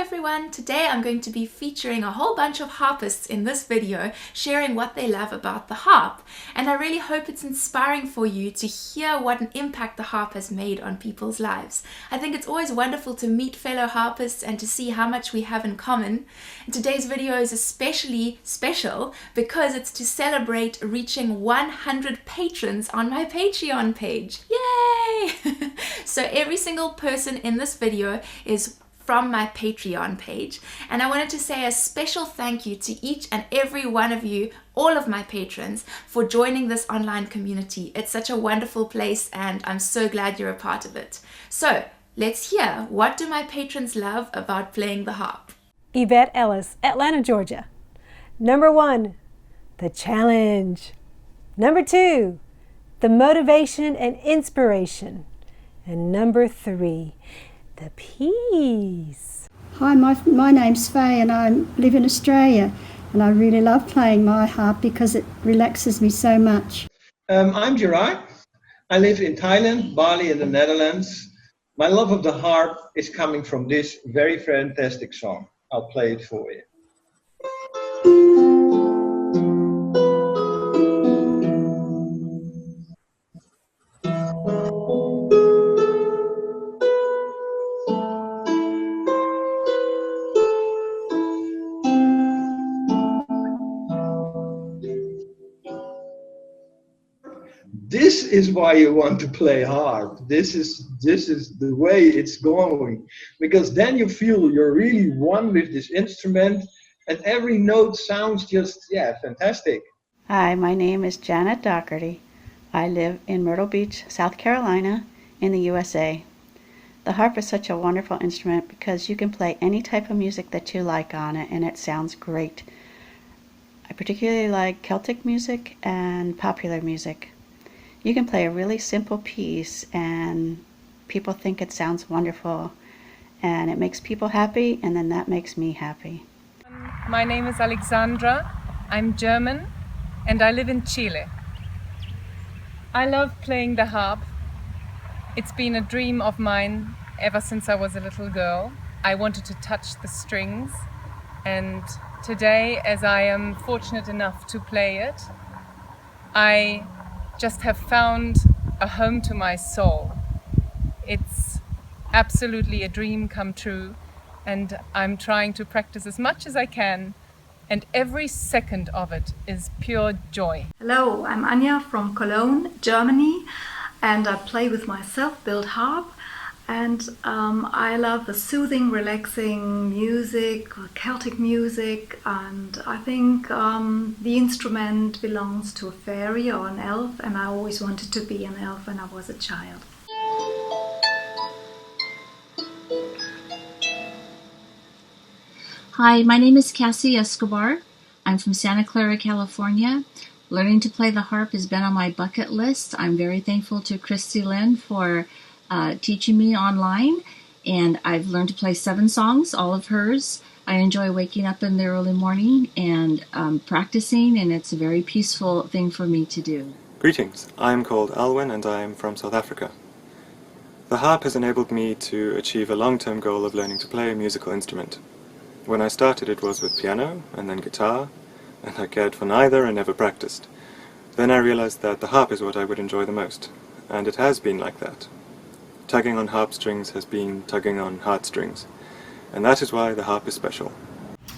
everyone! Today I'm going to be featuring a whole bunch of harpists in this video, sharing what they love about the harp. And I really hope it's inspiring for you to hear what an impact the harp has made on people's lives. I think it's always wonderful to meet fellow harpists and to see how much we have in common. And today's video is especially special because it's to celebrate reaching 100 patrons on my Patreon page. Yay! So every single person in this video is from my Patreon page, and I wanted to say a special thank you to each and every one of you, all of my patrons, for joining this online community. It's such a wonderful place and I'm so glad you're a part of it. So let's hear, what do my patrons love about playing the harp? Yvette Ellis, Atlanta, Georgia. Number 1, the challenge. Number 2, the motivation and inspiration. And number 3, the peace. Hi, my name's Faye and I live in Australia, and I really love playing my harp because it relaxes me so much. I'm Gerard. I live in Thailand, Bali in the Netherlands. My love of the harp is coming from this very fantastic song. I'll play it for you. This is why you want to play harp. This is the way it's going, because then you feel you're really one with this instrument, and every note sounds just, yeah, fantastic. Hi, my name is Janet Dougherty. I live in Myrtle Beach, South Carolina, in the USA. The harp is such a wonderful instrument because you can play any type of music that you like on it, and it sounds great. I particularly like Celtic music and popular music. You can play a really simple piece and people think it sounds wonderful, and it makes people happy, and then that makes me happy. My name is Alexandra. I'm German and I live in Chile. I love playing the harp. It's been a dream of mine ever since I was a little girl. I wanted to touch the strings, and today, as I am fortunate enough to play it, I just have found a home to my soul. It's absolutely a dream come true, and I'm trying to practice as much as I can, and every second of it is pure joy. Hello, I'm Anja from Cologne, Germany, and I play with my self-built harp. And I love the soothing, relaxing music, Celtic music, and I think the instrument belongs to a fairy or an elf, and I always wanted to be an elf when I was a child. Hi, my name is CASSIE ESCOBAR. I'm from Santa Clara, California. Learning to play the harp has been on my bucket list. I'm very thankful to Christy for teaching me online, and I've learned to play 7 songs, all of hers. I enjoy waking up in the early morning and practicing, and it's a very peaceful thing for me to do. Greetings, I'm called Alwin and I'm from South Africa. The harp has enabled me to achieve a long-term goal of learning to play a musical instrument. When I started, it was with piano and then guitar, and I cared for neither and never practiced. Then I realized that the harp is what I would enjoy the most, and it has been like that. Tugging on harp strings has been tugging on heartstrings, and that is why the harp is special.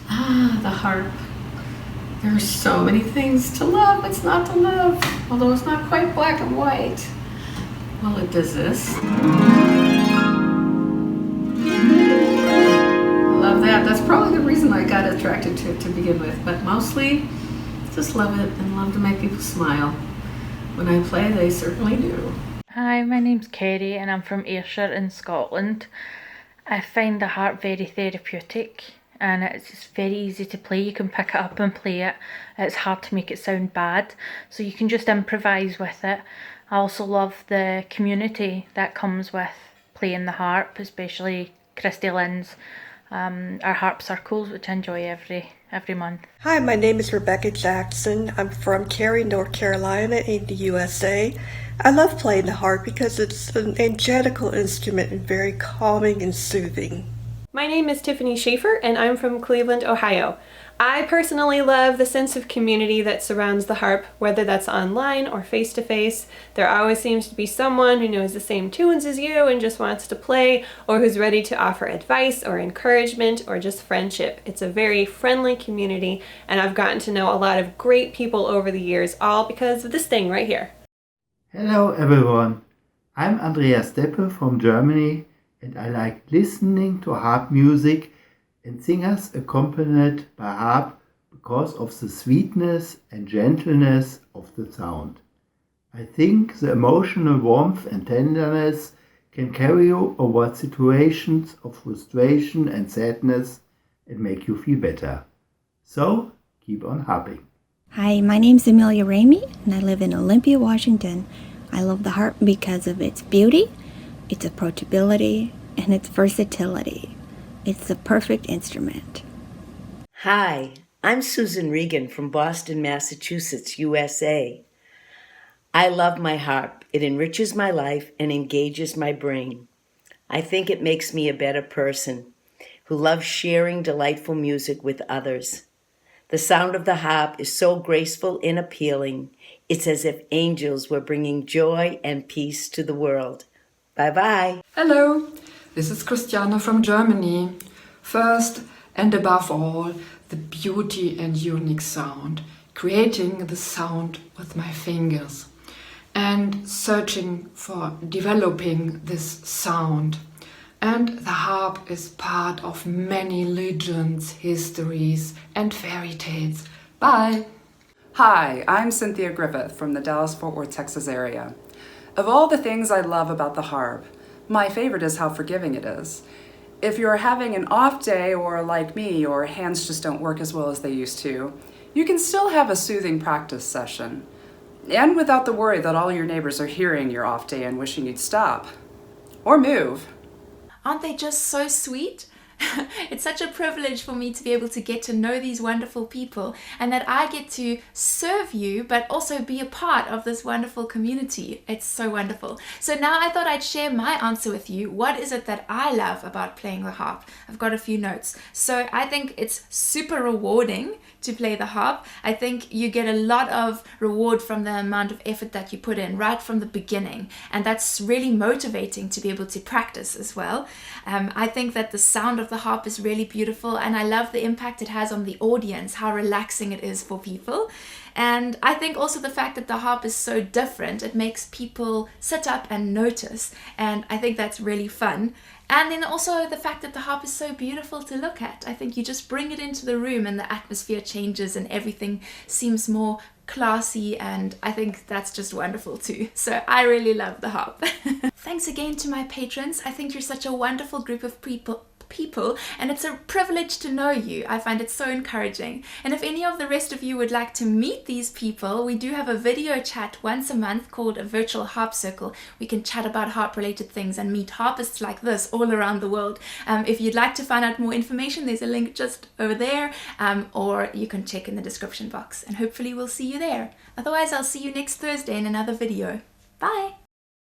Ah, the harp. There are so many things to love. It's not to love, although it's not quite black and white. Well, it does this. Love that. That's probably the reason I got attracted to it to begin with, but mostly just love it and love to make people smile. When I play, they certainly do. Hi, my name's Kerry and I'm from Ayrshire in Scotland. I find the harp very therapeutic, and it's very easy to play. You can pick it up and play it. It's hard to make it sound bad, so you can just improvise with it. I also love the community that comes with playing the harp, especially Christy Lynn's our harp circles, which I enjoy every month. Hi, my name is Rebecca Jackson. I'm from Cary, North Carolina in the USA. I love playing the harp because it's an angelical instrument and very calming and soothing. My name is Tiffany Schaefer and I'm from Cleveland, Ohio. I personally love the sense of community that surrounds the harp, whether that's online or face-to-face. There always seems to be someone who knows the same tunes as you and just wants to play, or who's ready to offer advice or encouragement or just friendship. It's a very friendly community, and I've gotten to know a lot of great people over the years, all because of this thing right here. Hello everyone, I'm Andreas Deppe from Germany, and I like listening to harp music and singers accompanied by harp because of the sweetness and gentleness of the sound. I think the emotional warmth and tenderness can carry you over situations of frustration and sadness and make you feel better. So, keep on harping. Hi, my name's EMILIA RAMEY and I live in Olympia, Washington. I love the harp because of its beauty, its approachability, and its versatility. It's the perfect instrument. Hi, I'm Susan Regan from Boston, Massachusetts, USA. I love my harp. It enriches my life and engages my brain. I think it makes me a better person who loves sharing delightful music with others. The sound of the harp is so graceful and appealing. It's as if angels were bringing joy and peace to the world. Bye-bye. Hello, this is Christiana from Germany. First and above all, the beauty and unique sound. Creating the sound with my fingers and searching for developing this sound. And the harp is part of many legends, histories and fairy tales. Bye! Hi, I'm Cynthia Griffith from the Dallas-Fort Worth, Texas area. Of all the things I love about the harp, my favorite is how forgiving it is. If you're having an off day, or like me, your hands just don't work as well as they used to, you can still have a soothing practice session. And without the worry that all your neighbors are hearing your off day and wishing you'd stop. Or move. Aren't they just so sweet? It's such a privilege for me to be able to get to know these wonderful people, and that I get to serve you but also be a part of this wonderful community. It's so wonderful. So now I thought I'd share my answer with you. What is it that I love about playing the harp? I've got a few notes. So I think it's super rewarding to play the harp. I think you get a lot of reward from the amount of effort that you put in right from the beginning, and that's really motivating to be able to practice as well. I think that the sound of the harp is really beautiful, and I love the impact it has on the audience, how relaxing it is for people. And I think also the fact that the harp is so different, it makes people sit up and notice, and I think that's really fun. And then also the fact that the harp is so beautiful to look at. I think you just bring it into the room and the atmosphere changes and everything seems more classy, and I think that's just wonderful too. So I really love the harp. Thanks again to my patrons. I think you're such a wonderful group of people, and it's a privilege to know you. I find it so encouraging. And if any of the rest of you would like to meet these people, we do have a video chat once a month called a virtual harp circle. We can chat about harp related things and meet harpists like this all around the world. If you'd like to find out more information, there's a link just over there, or you can check in the description box, and hopefully we'll see you there. Otherwise, I'll see you next Thursday in another video. Bye!